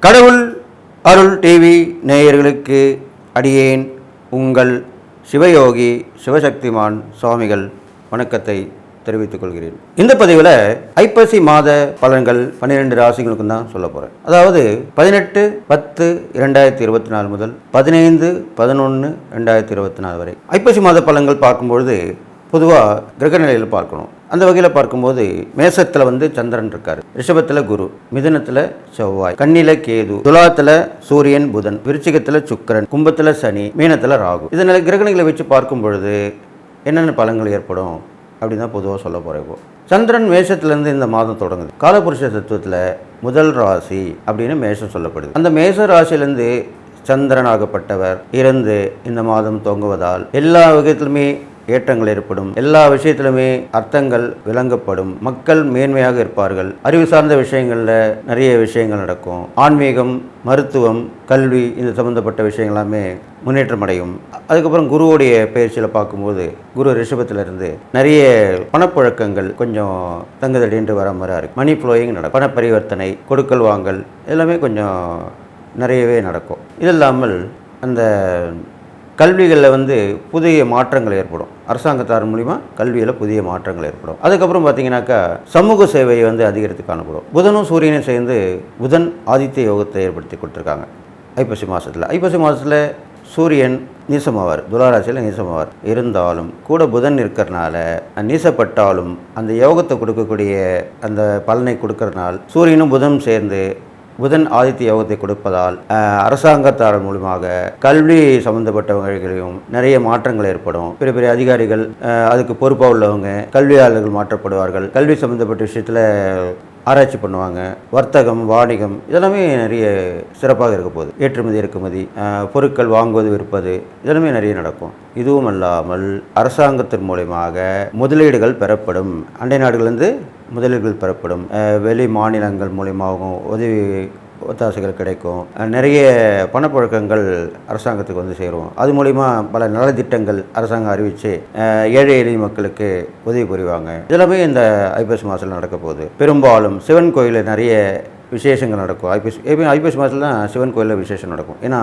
கடவுள் அருள் டிவி நேயர்களுக்கு அடியேன் உங்கள் சிவயோகி சிவசக்திமான் சுவாமிகள் வணக்கத்தை தெரிவித்துக் கொள்கிறேன். இந்த பதிவில் ஐப்பசி மாத பலன்கள் 12 ராசிகளுக்கும் தான் சொல்ல போகிறேன். அதாவது 18/10/2024 முதல் 15/11/2024 வரை ஐப்பசி மாத பலன்கள் பார்க்கும்பொழுது பொதுவாக கிரக நிலையில் பார்க்கணும். அந்த வகையில் பார்க்கும்போது மேசத்தில் சந்திரன் இருக்காரு, ரிஷபத்தில் குரு, மிதுனத்தில் செவ்வாய், கன்னியில் கேது, துலாத்தில் சூரியன் புதன், விருச்சிகத்தில் சுக்கிரன், கும்பத்தில் சனி, மீனத்தில் ராகு. இதனால் கிரகணிகளை வச்சு பார்க்கும் பொழுது என்னென்ன பலன்கள் ஏற்படும் அப்படின்னு தான் பொதுவாக சொல்ல போகிறேன். சந்திரன் மேஷத்துலேருந்து இந்த மாதம் தொடங்குது. காலபுருஷ தத்துவத்தில் முதல் ராசி அப்படின்னு மேஷம் சொல்லப்படுது. அந்த மேஷ ராசியிலேருந்து சந்திரன் ஆகப்பட்டவர் இருந்து இந்த மாதம் தொங்குவதால் எல்லா வகையிலுமே ஏற்றங்கள் ஏற்படும், எல்லா விஷயத்திலுமே அர்த்தங்கள் விளங்கப்படும், மக்கள் மேன்மையாக இருப்பார்கள், அறிவு சார்ந்த விஷயங்களில் நிறைய விஷயங்கள் நடக்கும், ஆன்மீகம், மருத்துவம், கல்வி இந்த சம்பந்தப்பட்ட விஷயங்கள் எல்லாமே முன்னேற்றம் அடையும். அதுக்கப்புறம் குருவுடைய பயிற்சியில் பார்க்கும்போது குரு ரிஷபத்திலிருந்து நிறைய பணப்புழக்கங்கள் கொஞ்சம் தங்குதடின்று வர மாதிரி இருக்கு. மணி ஃப்ளோயிங் நடக்கும், பண பரிவர்த்தனை, கொடுக்கல் வாங்கல் எல்லாமே கொஞ்சம் நிறையவே நடக்கும். இது இல்லாமல் அந்த கல்விகளில் புதிய மாற்றங்கள் ஏற்படும். அரசாங்கத்தார் மூலிமா கல்வியில் புதிய மாற்றங்கள் ஏற்படும். அதுக்கப்புறம் பார்த்தீங்கன்னாக்கா சமூக சேவை அதிகரித்து காணப்படும். புதனும் சூரியனும் சேர்ந்து புதன் ஆதித்ய யோகத்தை ஏற்படுத்தி கொடுத்துருக்காங்க ஐப்பசி மாதத்தில். ஐப்பசி மாதத்தில் சூரியன் நீசமாவார், துளாராசியில் நீசமாவார். இருந்தாலும் கூட புதன் இருக்கிறனால நீசப்பட்டாலும் அந்த யோகத்தை கொடுக்கக்கூடிய அந்த பலனை கொடுக்கறதுனால சூரியனும் புதனும் சேர்ந்து புதன் ஆதித்ய யோகத்தை கொடுப்பதால் அரசாங்கத்தார் மூலமாக கல்வி சம்பந்தப்பட்ட வகைகளிலும் நிறைய மாற்றங்கள் ஏற்படும். பெரிய பெரிய அதிகாரிகள், அதுக்கு பொறுப்பாக உள்ளவங்க, கல்வியாளர்கள் மாற்றப்படுவார்கள். கல்வி சம்பந்தப்பட்ட விஷயத்தில் ஆராய்ச்சி பண்ணுவாங்க. வர்த்தகம், வாணிகம் இதெல்லாமே நிறைய சிறப்பாக இருக்க போகுது. ஏற்றுமதி, இறக்குமதி, பொருட்கள் வாங்குவது, விற்பது இதெல்லாமே நிறைய நடக்கும். இதுவும் அல்லாமல் அரசாங்கத்தின் மூலமாக முதலீடுகள் பெறப்படும். அண்டை நாடுகளிலிருந்து முதலீடுகள் பெறப்படும். வெளி மாநிலங்கள் மூலியமாகவும் உதவி ஒத்தாசைகள் கிடைக்கும். நிறைய பணப்புழக்கங்கள் அரசாங்கத்துக்கு சேரும். அது மூலிமா பல நலத்திட்டங்கள் அரசாங்கம் அறிவித்து ஏழை எளிய மக்களுக்கு உதவி புரிவாங்க. இதெல்லாமே இந்த ஐப்பசி மாதத்தில் நடக்க போகுது. பெரும்பாலும் சிவன் கோயிலில் நிறைய விசேஷங்கள் நடக்கும். ஐப்பசி மாதத்தில் தான் சிவன் கோயிலில் விசேஷம் நடக்கும். ஏன்னா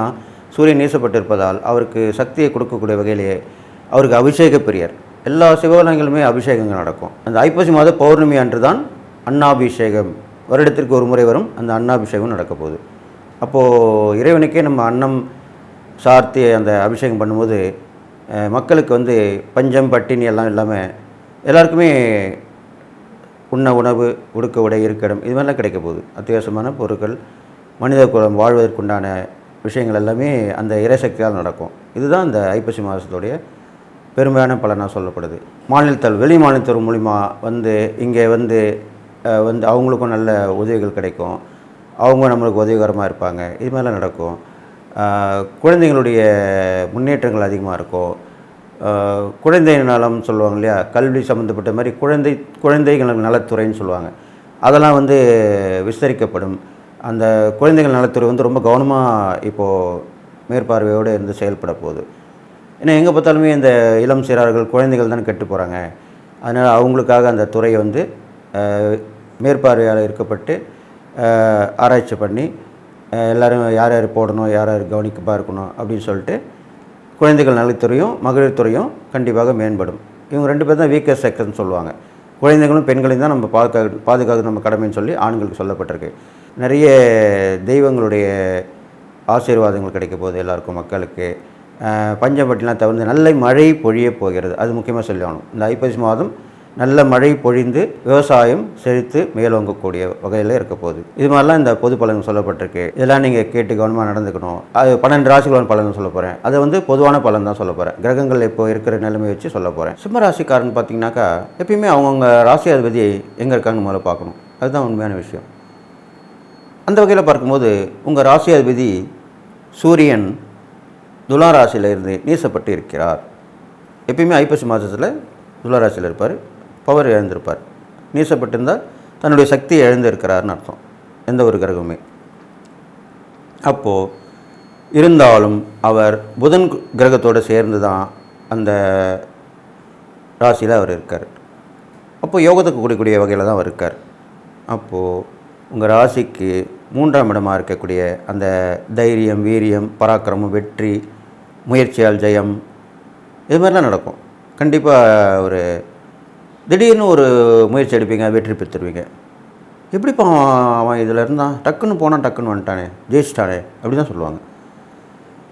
சூரியன் நீசப்பட்டிருப்பதால் அவருக்கு சக்தியை கொடுக்கக்கூடிய வகையிலேயே அவருக்கு அபிஷேக பிரியர். எல்லா சிவாலயங்களுமே அபிஷேகங்கள் நடக்கும். அந்த ஐப்பசி மாத பௌர்ணமி அன்று தான் அன்னாபிஷேகம் வருடத்திற்கு ஒரு முறை வரும். அந்த அன்னாபிஷேகம் நடக்க போகுது. அப்போது இறைவனுக்கே நம்ம அன்னம் சார்த்தி அந்த அபிஷேகம் பண்ணும்போது மக்களுக்கு பஞ்சம் பட்டினி எல்லாம் இல்லாமல் எல்லாருக்குமே உண்ண உணவு, உடுக்க உடை, இருக்கிடம் இது மாதிரிலாம் கிடைக்க போகுது. அத்தியாவசியமான பொருட்கள், மனித குலம் வாழ்வதற்குண்டான விஷயங்கள் எல்லாமே அந்த இறைசக்தியால் நடக்கும். இதுதான் இந்த ஐப்பசி மாதத்துடைய பெருமையான பலனாக சொல்லப்படுது. மாநிலத்தால் வெளி மாநிலத்தவர் மூலிமா இங்கே அவங்களுக்கும் நல்ல உதவிகள் கிடைக்கும். அவங்க நம்மளுக்கு உதவிகரமாக இருப்பாங்க. இது மாதிரிலாம் நடக்கும். குழந்தைங்களுடைய முன்னேற்றங்கள் அதிகமாக இருக்கும். குழந்தை நலம் சொல்லுவாங்க இல்லையா, கல்வி சம்மந்தப்பட்ட மாதிரி குழந்தைகள் நலத்துறைன்னு சொல்லுவாங்க. அதெல்லாம் விஸ்தரிக்கப்படும். அந்த குழந்தைகள் நலத்துறை ரொம்ப கவனமாக இப்போது மேற்பார்வையோடு இருந்து செயல்பட போகுது. ஏன்னா எங்கே பார்த்தாலுமே இந்த இளம் சிறார்கள் குழந்தைகள் தானே கெட்டு போகிறாங்க. அதனால் அவங்களுக்காக அந்த துறையை மேற்பார்வையால் இருக்கப்பட்டு ஆராய்ச்சி பண்ணி எல்லோரும் யார் யார் போடணும், யார் யார் கவனிக்கப்பாக இருக்கணும் அப்படின்னு சொல்லிட்டு குழந்தைகள் நலத்துறையும் மகளிர் துறையும் கண்டிப்பாக மேம்படும். இவங்க 2 பேர் தான் வீக்கர் செக்ஷன் சொல்லுவாங்க. குழந்தைகளும் பெண்களையும் தான் நம்ம பாதுகாக்க நம்ம கடமைன்னு சொல்லி ஆண்களுக்கு சொல்லப்பட்டிருக்கு. நிறைய தெய்வங்களுடைய ஆசீர்வாதங்கள் கிடைக்க போகுது எல்லாருக்கும், மக்களுக்கு. பஞ்சம்பட்டிலாம் தவிர்த்து நல்ல மழை பொழிய போகிறது. அது முக்கியமாக சொல்லணும். இந்த ஐப்பசி மாதம் நல்ல மழை பொழிந்து விவசாயம் செழித்து மேலோங்கக்கூடிய வகையில் இருக்க போகுது. இது மாதிரிலாம் இந்த பொது பலன் சொல்லப்பட்டிருக்கு. இதெல்லாம் நீங்கள் கேட்டு கவனமாக நடந்துக்கணும். அது 12 ராசிகளான பலன் சொல்ல போகிறேன். அதை பொதுவான பலன் தான் சொல்ல போகிறேன். கிரகங்கள் இப்போ இருக்கிற நிலைமை வச்சு சொல்ல போகிறேன். சிம்ம ராசிக்காரன் பார்த்தீங்கன்னாக்கா எப்பயுமே அவங்கவுங்க ராசி அதிபதி எங்கே இருக்காங்கன்னு முதல்ல பார்க்கணும். அதுதான் உண்மையான விஷயம். அந்த வகையில் பார்க்கும்போது உங்கள் ராசி அதிபதி சூரியன் துளாராசியில் இருந்து நீசப்பட்டு இருக்கிறார். எப்பயுமே ஐப்பசி மாதத்தில் துளாராசியில் இருப்பார், பவர் இழந்திருப்பார். நீசப்பட்டிருந்தால் தன்னுடைய சக்தியை இழந்திருக்கிறார்னு அர்த்தம் எந்த ஒரு கிரகமே. அப்போது இருந்தாலும் அவர் புதன் கிரகத்தோடு சேர்ந்து தான் அந்த ராசியில் அவர் இருக்கார். அப்போது யோகத்துக்கு கூடக்கூடிய வகையில் தான் அவர் இருக்கார். அப்போது உங்கள் ராசிக்கு 3ஆம் இடமாக இருக்கக்கூடிய அந்த தைரியம், வீரியம், பராக்கிரமம், வெற்றி, முயற்சியால் ஜெயம், இது மாதிரிலாம் நடக்கும். கண்டிப்பாக ஒரு திடீர்னு ஒரு முயற்சி எடுப்பீங்க, வெற்றி பெற்றுருவீங்க. எப்படிப்பா அவன் இதில் இருந்தான், டக்குன்னு போனான், டக்குன்னு வந்துட்டானே, ஜெயிச்சிட்டானே, அப்படி தான் சொல்லுவாங்க.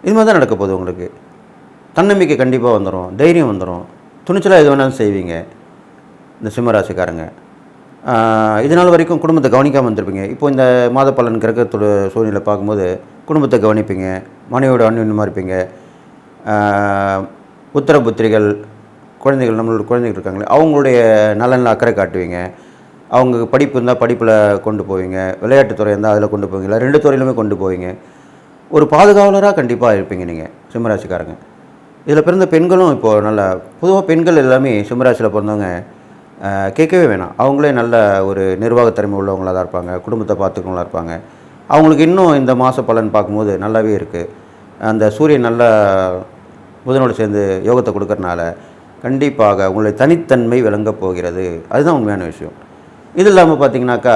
இது மாதிரி தான் நடக்க போகுது உங்களுக்கு. தன்னம்பிக்கை கண்டிப்பாக வந்துடும், தைரியம் வந்துடும், துணிச்சலாக எது வேணாலும் செய்வீங்க இந்த சிம்மராசிக்காரங்க. இதனால் வரைக்கும் குடும்பத்தை கவனிக்காமல் வந்திருப்பீங்க. இப்போ இந்த மாத பலன் கிரகத்தோட சூழ்நிலை பார்க்கும்போது குடும்பத்தை கவனிப்பீங்க, மனைவியோட அந்யோன்யமாக இருப்பீங்க, புத்திர புத்திரிகள், குழந்தைகள், நம்மளோட குழந்தைகள் இருக்காங்களே, அவங்களுடைய நலனில் அக்கறை காட்டுவீங்க. அவங்க படிப்பு இருந்தால் படிப்பில் கொண்டு போவீங்க, விளையாட்டுத்துறை இருந்தால் அதில் கொண்டு போவீங்க, இல்லை 2 துறையிலுமே கொண்டு போவீங்க. ஒரு பாதுகாவலராக கண்டிப்பாக இருப்பீங்க நீங்கள் சிம்மராசிக்காரங்க. இதில் பிறந்த பெண்களும் இப்போது நல்லா, பொதுவாக பெண்கள் எல்லாமே சிம்மராசியில் பிறந்தவங்க கேட்கவே வேணாம், அவங்களே நல்ல ஒரு நிர்வாகத்திறமை உள்ளவங்களாக தான் இருப்பாங்க, குடும்பத்தை பார்த்துக்கவங்களாக இருப்பாங்க. அவங்களுக்கு இன்னும் இந்த மாத பலன் பார்க்கும்போது நல்லாவே இருக்குது. அந்த சூரியன் நல்ல புதனோடு சேர்ந்து யோகத்தை கொடுக்கறனால கண்டிப்பாக உங்களுடைய தனித்தன்மை விளங்கப் போகிறது. அதுதான் உண்மையான விஷயம். இது இல்லாமல் பார்த்தீங்கன்னாக்கா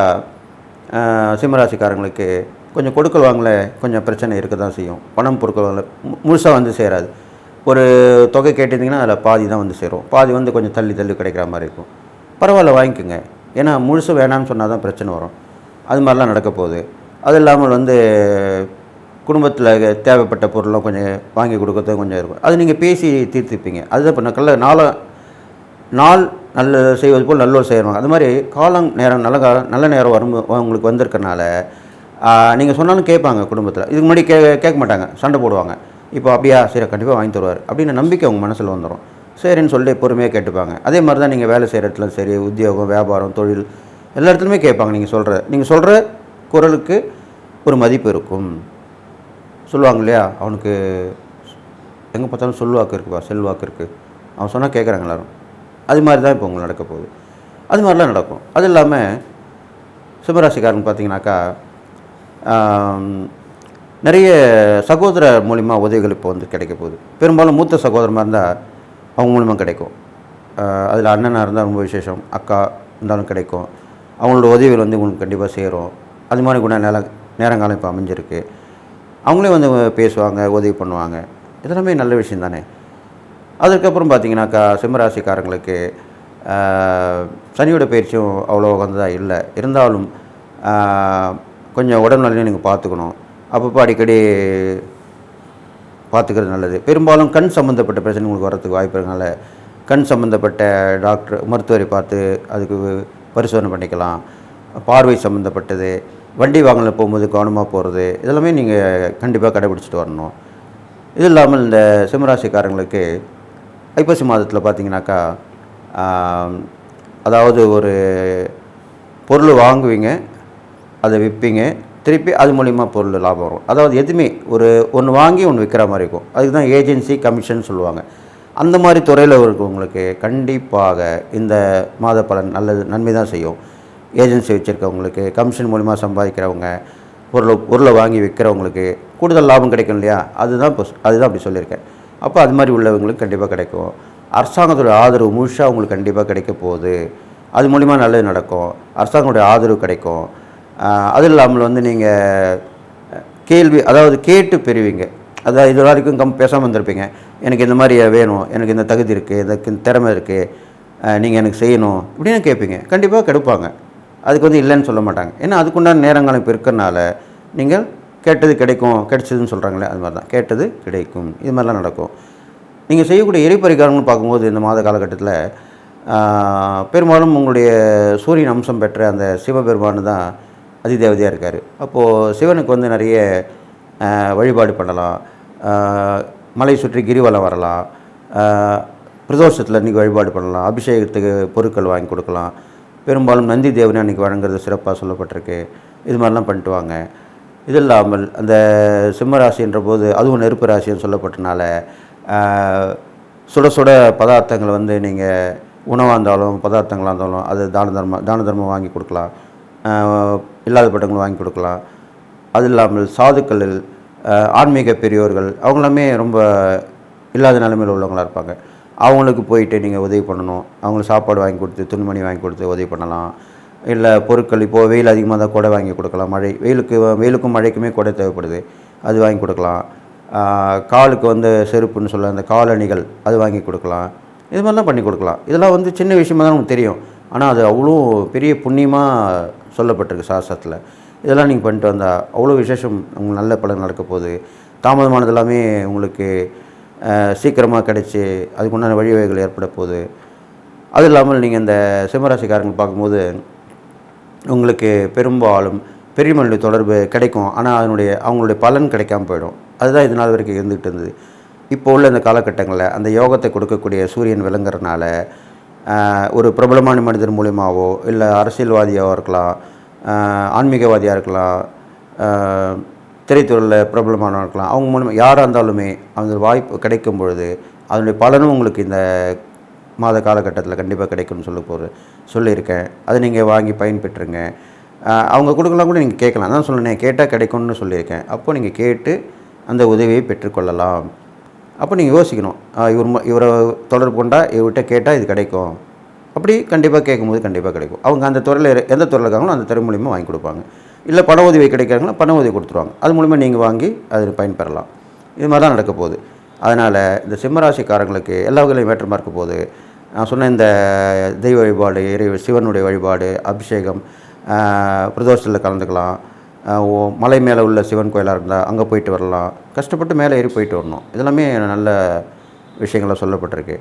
சிம்மராசிக்காரங்களுக்கு கொஞ்சம் கொடுக்கல் வாங்கல கொஞ்சம் பிரச்சனை இருக்க தான் செய்யும். பணம் பொருட்கள் வாங்கல முழுசாக வந்து சேராது. ஒரு தொகை கேட்டிருந்தீங்கன்னா அதில் பாதி தான் வந்து சேரும், பாதி வந்து கொஞ்சம் தள்ளி தள்ளி கிடைக்கிற மாதிரி இருக்கும். பரவாயில்ல, வாங்கிக்கோங்க. ஏன்னா முழுசு வேணான்னு சொன்னால் தான் பிரச்சனை வரும். அது மாதிரிலாம் நடக்க போகுது. அது இல்லாமல் வந்து குடும்பத்தில் தேவைப்பட்ட பொருள்லாம் கொஞ்சம் வாங்கி கொடுக்கறது கொஞ்சம் இருக்கும். அது நீங்கள் பேசி தீர்த்துப்பீங்க. அதுதான் இப்போ நாள் நல்ல செய்வது போல் நல்லோர் செய்வாங்க. அது மாதிரி காலம் நேரம் நல்ல நேரம் உங்களுக்கு வந்திருக்கனால நீங்கள் சொன்னாலும் கேட்பாங்க குடும்பத்தில். இதுக்கு முன்னாடி கேட்க மாட்டாங்க, சண்டை போடுவாங்க. இப்போ அப்படியா, சரி கண்டிப்பாக வாங்கி தருவார் அப்படின்னு நம்பிக்கை அவங்க மனசில் வந்துடும். சரின்னு சொல்லி பொறுமையாக கேட்டுப்பாங்க. அதே மாதிரி தான் நீங்கள் வேலை செய்கிற இடத்துல சரி, உத்தியோகம், வியாபாரம், தொழில் எல்லா இடத்துலையுமே கேட்பாங்க. நீங்கள் சொல்கிற குரலுக்கு ஒரு மதிப்பு இருக்கும். சொல்லுவாங்க இல்லையா, அவனுக்கு எங்கே பார்த்தாலும் சொல்வாக்கு இருக்குப்பா, செல்வாக்கு இருக்குது, அவன் சொன்னால் கேட்குறாங்க எல்லோரும். அது மாதிரி தான் இப்போ உங்களுக்கு நடக்க போகுது. அது மாதிரிலாம் நடக்கும். அது இல்லாமல் சிம்மராசிக்காரன் பார்த்தீங்கன்னாக்கா நிறைய சகோதரர் மூலிமா உதவிகள் இப்போ வந்து கிடைக்க போகுது. பெரும்பாலும் மூத்த சகோதரமாக இருந்தால் அவங்க மூலிமா கிடைக்கும். அதில் அண்ணனாக இருந்தால் ரொம்ப விசேஷம், அக்கா இருந்தாலும் கிடைக்கும். அவங்களோட உதவிகள் வந்து உங்களுக்கு கண்டிப்பாக சேரும். அது மாதிரி கூட நேரங்காலம் இப்போ அமைஞ்சிருக்கு. அவங்களே வந்து பேசுவாங்க, உதவி பண்ணுவாங்க. இதெல்லாமே நல்ல விஷயம் தானே. அதுக்கப்புறம் பார்த்திங்கனாக்கா சிம்மராசிக்காரங்களுக்கு சனியோட பயிற்சியும் அவ்வளோ உகந்ததாக இல்லை. இருந்தாலும் கொஞ்சம் உடல்நிலையும் நீங்கள் பார்த்துக்கணும். அப்பப்போ அடிக்கடி பார்த்துக்கிறது நல்லது. பெரும்பாலும் கண் சம்மந்தப்பட்ட பிரச்சனை உங்களுக்கு வரத்துக்கு வாய்ப்பு இருக்கனால கண் சம்மந்தப்பட்ட டாக்டர், மருத்துவரை பார்த்து அதுக்கு பரிசோதனை பண்ணிக்கலாம். பார்வை சம்மந்தப்பட்டது, வண்டி வாகனம் போகும்போது கவனமாக போகிறது, இதெல்லாமே நீங்கள் கண்டிப்பாக கடைபிடிச்சிட்டு வரணும். இது இல்லாமல் இந்த சிம்மராசிக்காரங்களுக்கு ஐப்பசி மாதத்தில் பார்த்தீங்கன்னாக்கா அதாவது ஒரு பொருள் வாங்குவீங்க, அதை விற்பீங்க, திருப்பி அது மூலிமா பொருள் லாபம் வரும். அதாவது எதுவுமே ஒன்று வாங்கி ஒன்று விற்கிற மாதிரி இருக்கும். அதுக்கு தான் ஏஜென்சி கமிஷன் சொல்லுவாங்க. அந்த மாதிரி துறையில் இருக்கவங்களுக்கு கண்டிப்பாக இந்த மாத பலன் நன்மை தான் செய்யும். ஏஜென்சி வச்சுருக்கவங்களுக்கு, கமிஷன் மூலிமா சம்பாதிக்கிறவங்க, பொருளை வாங்கி விற்கிறவங்களுக்கு கூடுதல் லாபம் கிடைக்கும் இல்லையா, அதுதான் அப்படி சொல்லியிருக்கேன். அப்போ அது மாதிரி உள்ளவங்களுக்கு கண்டிப்பாக கிடைக்கும். அரசாங்கத்தோட ஆதரவு முழுசாக உங்களுக்கு கண்டிப்பாக கிடைக்க போகுது. அது மூலிமா நல்லது நடக்கும். அரசாங்கத்தோட ஆதரவு கிடைக்கும். அது இல்லாமல் வந்து நீங்கள் அதாவது கேட்டு பெறுவீங்க. அதாவது இது வரைக்கும் பேசாமல் வந்திருப்பீங்க, எனக்கு இந்த மாதிரி வேணும், எனக்கு இந்த தகுதி இருக்குது, எனக்கு இந்த திறமை இருக்குது, நீங்கள் எனக்கு செய்யணும் இப்படின்னு கேட்பீங்க. கண்டிப்பாக கிடைப்பாங்க. அதுக்கு வந்து இல்லைன்னு சொல்ல மாட்டாங்க. ஏன்னா அதுக்குண்டான நேரங்காலம் இப்போ இருக்கிறனால நீங்கள் கேட்டது கிடைக்கும், கிடைச்சதுன்னு சொல்கிறாங்களே, அது மாதிரி தான் கேட்டது கிடைக்கும். இது மாதிரிலாம் நடக்கும். நீங்கள் செய்யக்கூடிய எரிபரிகாரங்கள்னு பார்க்கும்போது இந்த மாத காலகட்டத்தில் பெரும்பாலும் உங்களுடைய சூரியன் அம்சம் பெற்ற அந்த சிவபெருமானு தான் அதிதேவதையாக இருக்கார். அப்போது சிவனுக்கு வந்து நிறைய வழிபாடு பண்ணலாம். மலை சுற்றி கிரிவலம் வரலாம். பிரதோஷத்தில் அன்றைக்கி வழிபாடு பண்ணலாம். அபிஷேகத்துக்கு பொருட்கள் வாங்கி கொடுக்கலாம். பெரும்பாலும் நந்தி தேவனை அன்றைக்கி வழங்குறது சிறப்பாக சொல்லப்பட்டிருக்கு. இது மாதிரிலாம் பண்ணிட்டு வாங்க. இது இல்லாமல் அந்த சிம்மராசின்ற போது அதுவும் நெருப்பு ராசின்னு சொல்லப்பட்டனால சுட சுட பதார்த்தங்களை வந்து நீங்கள் உணவாக இருந்தாலும் பதார்த்தங்களாக இருந்தாலும் அது தான தர்மம் வாங்கி கொடுக்கலாம். இல்லாதப்பட்டவங்களை வாங்கி கொடுக்கலாம். அது இல்லாமல் சாதுக்களில் ஆன்மீக பெரியோர்கள் அவங்களாமே ரொம்ப இல்லாத நிலைமையில் உள்ளவங்களாக இருப்பாங்க. அவங்களுக்கு போயிட்டு நீங்கள் உதவி பண்ணணும். அவங்களுக்கு சாப்பாடு வாங்கி கொடுத்து, துணிமணி வாங்கி கொடுத்து உதவி பண்ணலாம். இல்லை பொருட்கள் இப்போது வெயில் அதிகமாக தான் குடை வாங்கி கொடுக்கலாம். வெயிலுக்கும் மழைக்குமே குடை தேவைப்படுது, அது வாங்கி கொடுக்கலாம். காலுக்கு வந்து செருப்புன்னு சொல்ல அந்த காலணிகள் அது வாங்கி கொடுக்கலாம். இது மாதிரிலாம் பண்ணி கொடுக்கலாம். இதெல்லாம் வந்து சின்ன விஷயமாக தான் நமக்கு தெரியும், ஆனால் அது அவ்வளோ பெரிய புண்ணியமாக சொல்லப்பட்டிருக்கு சாஸ்திரத்தில். இதெல்லாம் நீங்கள் பண்ணிட்டு வந்தால் அவ்வளோ விசேஷம் உங்களுக்கு நல்ல பலன் நடக்க போகுது. தாமதமானது எல்லாமே உங்களுக்கு சீக்கிரமாக கிடைச்சி அதுக்குண்டான வழிவகைகள் ஏற்பட போகுது. அது இல்லாமல் நீங்கள் இந்த சிம்மராசிக்காரங்களை பார்க்கும்போது உங்களுக்கு பெரும்பாலும் பெரியமனுடைய தொடர்பு கிடைக்கும், ஆனால் அவங்களுடைய பலன் கிடைக்காமல் போயிடும். அதுதான் இது நாள் வரைக்கும் இருந்துகிட்டு இருந்தது. இப்போ உள்ள இந்த காலகட்டங்களில் அந்த யோகத்தை கொடுக்கக்கூடிய சூரியன் விளங்குறதுனால ஒரு பிரபலமான மனிதர் மூலியமாகவோ இல்லை அரசியல்வாதியாக இருக்கலாம், ஆன்மீகவாதியாக இருக்கலாம், திரைத்துறையில் பிரபலமானவர்கள் இருக்கலாம், அவங்க மூலமாக யாராக இருந்தாலுமே அந்த வாய்ப்பு கிடைக்கும் பொழுது அதனுடைய பலனும் உங்களுக்கு இந்த மாத காலகட்டத்தில் கண்டிப்பாக கிடைக்கும்னு சொல்லியிருக்கேன். அதை நீங்கள் வாங்கி பயன்பெற்றுங்க. அவங்க கொடுக்கலாம் கூட நீங்கள் கேட்கலாம், அதான் சொன்னேன், கேட்டால் கிடைக்கும்னு சொல்லியிருக்கேன். அப்போது நீங்கள் கேட்டு அந்த உதவியை பெற்றுக்கொள்ளலாம். அப்போ நீங்கள் யோசிக்கணும், இவரை தொடர்பு கொண்டால் இவர்கிட்ட கேட்டால் இது கிடைக்கும். அப்படி கண்டிப்பாக கேட்கும்போது கண்டிப்பாக கிடைக்கும். அவங்க அந்த துறையில் எந்த துறையில் இருக்காங்களோ அந்த துறை மூலிமா வாங்கி கொடுப்பாங்க. இல்லை பண உதவி கிடைக்கிறாங்களோ பண உதவி கொடுத்துருவாங்க, அது மூலிமா நீங்கள் வாங்கி அதில் பயன்பெறலாம். இது மாதிரி தான் நடக்க போகுது. அதனால் இந்த சிம்மராசிக்காரங்களுக்கு எல்லா வகையிலையும் ஏற்றமாக இருக்க போகுது. நான் சொன்ன இந்த தெய்வ வழிபாடு, சிவனுடைய வழிபாடு, அபிஷேகம், பிரதோஷத்தில் கலந்துக்கலாம், மலை மேலே உள்ள சிவன் கோயிலாக இருந்தால் அங்கே போயிட்டு வரலாம், கஷ்டப்பட்டு மேலே ஏறி போயிட்டு வரணும். இதெல்லாமே நல்ல விஷயங்களாக சொல்லப்பட்டிருக்கு.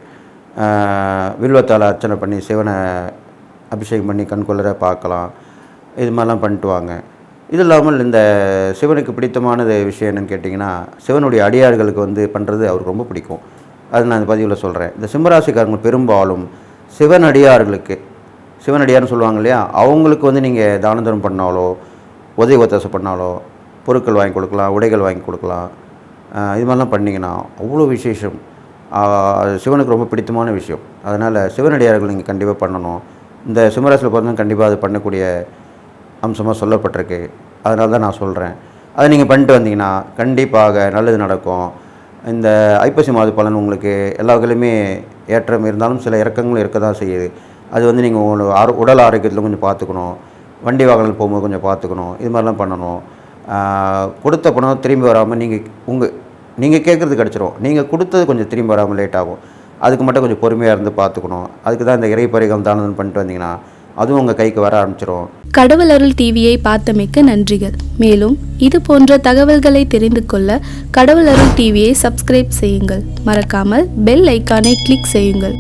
வில்வத்தால் அர்ச்சனை பண்ணி சிவனை அபிஷேகம் பண்ணி கண்கொள்ளரை பார்க்கலாம். இது மாதிரிலாம் பண்ணிட்டு வாங்க. இது இல்லாமல் இந்த சிவனுக்கு பிடித்தமானது விஷயம் என்னென்னு கேட்டிங்கன்னா, சிவனுடைய அடியார்களுக்கு வந்து பண்ணுறது அவருக்கு ரொம்ப பிடிக்கும். அது நான் இந்த பதிவில் சொல்கிறேன். இந்த சிம்மராசிக்காரங்க பெரும்பாலும் சிவனடியார்களுக்கு, சிவனடியார்னு சொல்லுவாங்க இல்லையா, அவங்களுக்கு வந்து நீங்கள் தானதரம் பண்ணாலோ உதவி ஒத்தாசை பண்ணாலோ பொருட்கள் வாங்கி கொடுக்கலாம், உடைகள் வாங்கி கொடுக்கலாம். இது மாதிரிலாம் பண்ணிங்கன்னா அவ்வளோ விசேஷம். சிவனுக்கு ரொம்ப பிடித்தமான விஷயம். அதனால் சிவனடியார்கள் நீங்கள் கண்டிப்பாக பண்ணணும். இந்த சிம்மராசியில் பிறந்தவங்க கண்டிப்பாக அது பண்ணக்கூடிய அம்சமாக சொல்லப்பட்டிருக்கு. அதனால தான் நான் சொல்கிறேன். அதை நீங்கள் பண்ணிட்டு வந்தீங்கன்னா கண்டிப்பாக நல்லது நடக்கும். இந்த ஐப்பசி மாத பலன் உங்களுக்கு எல்லா வகையிலுமே ஏற்றம் இருந்தாலும் சில இறக்கங்களும் இருக்க தான் செய்யுது. அது வந்து நீங்கள் உடல் ஆரோக்கியத்தில் கொஞ்சம் பார்த்துக்கணும், வண்டி வாகனங்கள் போகும்போது கொஞ்சம் பார்த்துக்கணும், இது மாதிரிலாம் பண்ணணும். கொடுத்த பணம் திரும்பி வராமல் நீங்கள் கேட்குறது கிடச்சிரும், நீங்கள் கொடுத்தது கொஞ்சம் திரும்பி வராமல் லேட் ஆகும். அதுக்கு மட்டும் கொஞ்சம் பொறுமையாக இருந்து பார்த்துக்கணும். அதுக்கு தான் இந்த இறை பரிகாரம் தானதம் பண்ணிட்டு வந்தீங்கன்னா அதுவும் உங்கள் கைக்கு வர ஆரம்பிச்சிடும். கடவுள் அருள் டிவியை பார்த்தமைக்கு நன்றிகள். மேலும் இது போன்ற தகவல்களை தெரிந்து கொள்ள கடவுள் அருள் டிவியை சப்ஸ்கிரைப் செய்யுங்கள். மறக்காமல் பெல் ஐக்கானை கிளிக் செய்யுங்கள்.